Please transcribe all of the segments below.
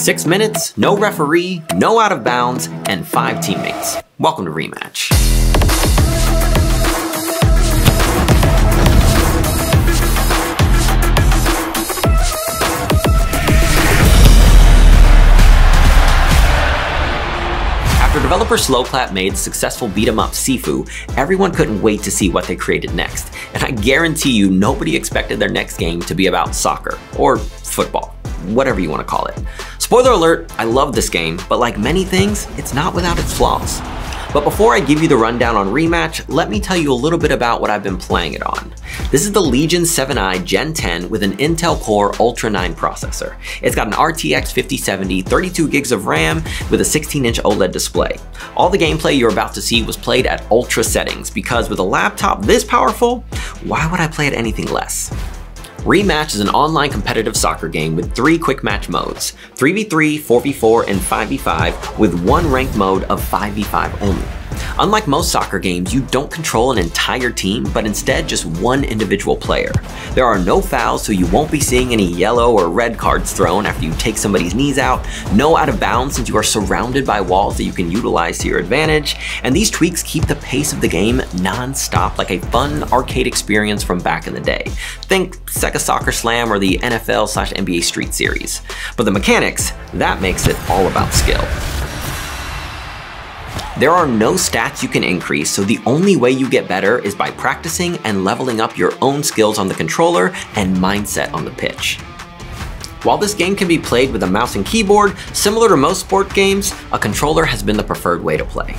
6 minutes, no referee, no out of bounds, and 5 teammates. Welcome to Rematch. After developer Slowclap made the successful beat-em-up Sifu, everyone couldn't wait to see what they created next. And I guarantee you nobody expected their next game to be about soccer, or football, whatever you want to call it. Spoiler alert, I love this game, but like many things, it's not without its flaws. But before I give you the rundown on Rematch, let me tell you a little bit about what I've been playing it on. This is the Legion 7i Gen 10 with an Intel Core Ultra 9 processor. It's got an RTX 5070, 32 gigs of RAM with a 16-inch OLED display. All the gameplay you're about to see was played at ultra settings because with a laptop this powerful, why would I play at anything less? Rematch is an online competitive soccer game with 3 quick match modes, 3v3, 4v4, and 5v5 with one ranked mode of 5v5 only. Unlike most soccer games, you don't control an entire team, but instead just one individual player. There are no fouls, so you won't be seeing any yellow or red cards thrown after you take somebody's knees out, no out of bounds since you are surrounded by walls that you can utilize to your advantage, and these tweaks keep the pace of the game non-stop like a fun arcade experience from back in the day. Think Sega Soccer Slam or the NFL/NBA Street Series. But the mechanics, that makes it all about skill. There are no stats you can increase, so the only way you get better is by practicing and leveling up your own skills on the controller and mindset on the pitch. While this game can be played with a mouse and keyboard, similar to most sport games, a controller has been the preferred way to play.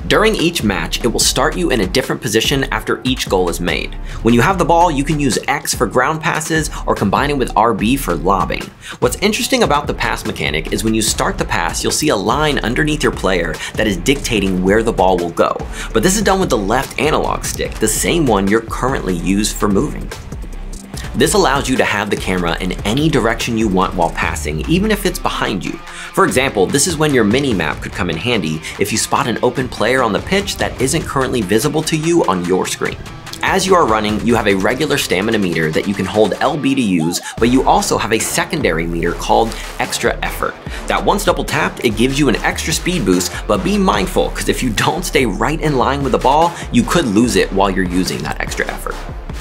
During each match, it will start you in a different position after each goal is made. When you have the ball, you can use X for ground passes or combine it with RB for lobbing. What's interesting about the pass mechanic is when you start the pass, you'll see a line underneath your player that is dictating where the ball will go. But this is done with the left analog stick, the same one you're currently used for moving. This allows you to have the camera in any direction you want while passing, even if it's behind you. For example, this is when your mini-map could come in handy if you spot an open player on the pitch that isn't currently visible to you on your screen. As you are running, you have a regular stamina meter that you can hold LB to use, but you also have a secondary meter called Extra Effort. That once double tapped, it gives you an extra speed boost, but be mindful, because if you don't stay right in line with the ball, you could lose it while you're using that extra effort.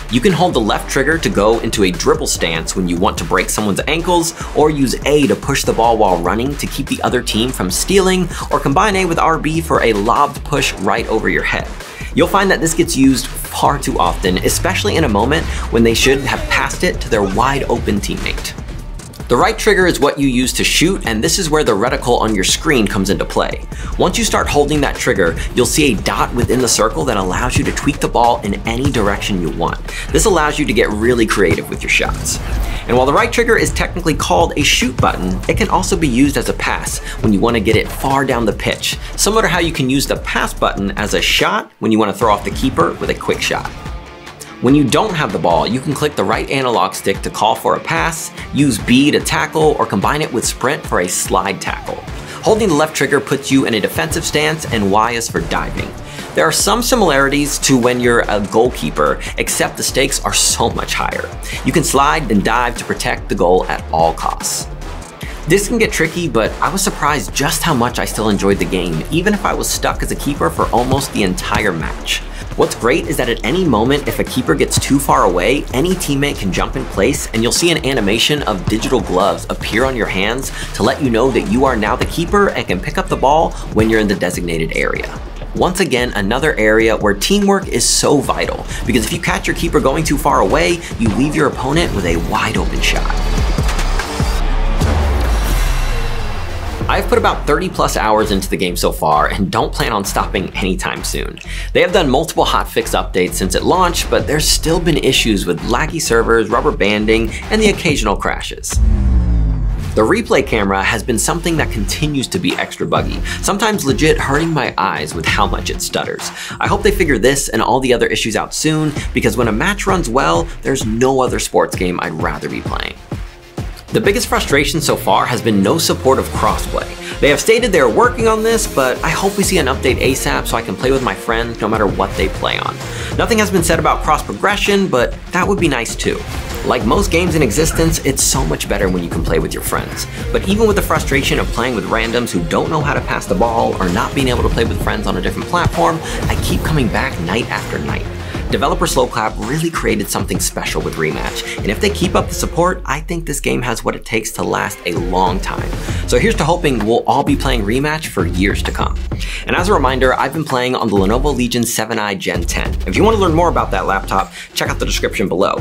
You can hold the left trigger to go into a dribble stance when you want to break someone's ankles, or use A to push the ball while running to keep the other team from stealing, or combine A with RB for a lobbed push right over your head. You'll find that this gets used far too often, especially in a moment when they should have passed it to their wide open teammate. The right trigger is what you use to shoot, and this is where the reticle on your screen comes into play. Once you start holding that trigger, you'll see a dot within the circle that allows you to tweak the ball in any direction you want. This allows you to get really creative with your shots. And while the right trigger is technically called a shoot button, it can also be used as a pass when you want to get it far down the pitch, similar to how you can use the pass button as a shot when you want to throw off the keeper with a quick shot. When you don't have the ball, you can click the right analog stick to call for a pass, use B to tackle, or combine it with sprint for a slide tackle. Holding the left trigger puts you in a defensive stance, and Y is for diving. There are some similarities to when you're a goalkeeper, except the stakes are so much higher. You can slide and dive to protect the goal at all costs. This can get tricky, but I was surprised just how much I still enjoyed the game, even if I was stuck as a keeper for almost the entire match. What's great is that at any moment, if a keeper gets too far away, any teammate can jump in place and you'll see an animation of digital gloves appear on your hands to let you know that you are now the keeper and can pick up the ball when you're in the designated area. Once again, another area where teamwork is so vital, because if you catch your keeper going too far away, you leave your opponent with a wide open shot. I've put about 30+ hours into the game so far and don't plan on stopping anytime soon. They have done multiple hotfix updates since it launched, but there's still been issues with laggy servers, rubber banding, and the occasional crashes. The replay camera has been something that continues to be extra buggy, sometimes legit hurting my eyes with how much it stutters. I hope they figure this and all the other issues out soon, because when a match runs well, there's no other sports game I'd rather be playing. The biggest frustration so far has been no support of crossplay. They have stated they are working on this, but I hope we see an update ASAP so I can play with my friends no matter what they play on. Nothing has been said about cross progression, but that would be nice too. Like most games in existence, it's so much better when you can play with your friends. But even with the frustration of playing with randoms who don't know how to pass the ball or not being able to play with friends on a different platform, I keep coming back night after night. Developer Slowclap really created something special with Rematch, and if they keep up the support, I think this game has what it takes to last a long time. So here's to hoping we'll all be playing Rematch for years to come. And as a reminder, I've been playing on the Lenovo Legion 7i Gen 10. If you want to learn more about that laptop, check out the description below.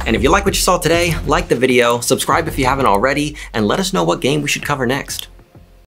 And if you like what you saw today, like the video, subscribe if you haven't already, and let us know what game we should cover next.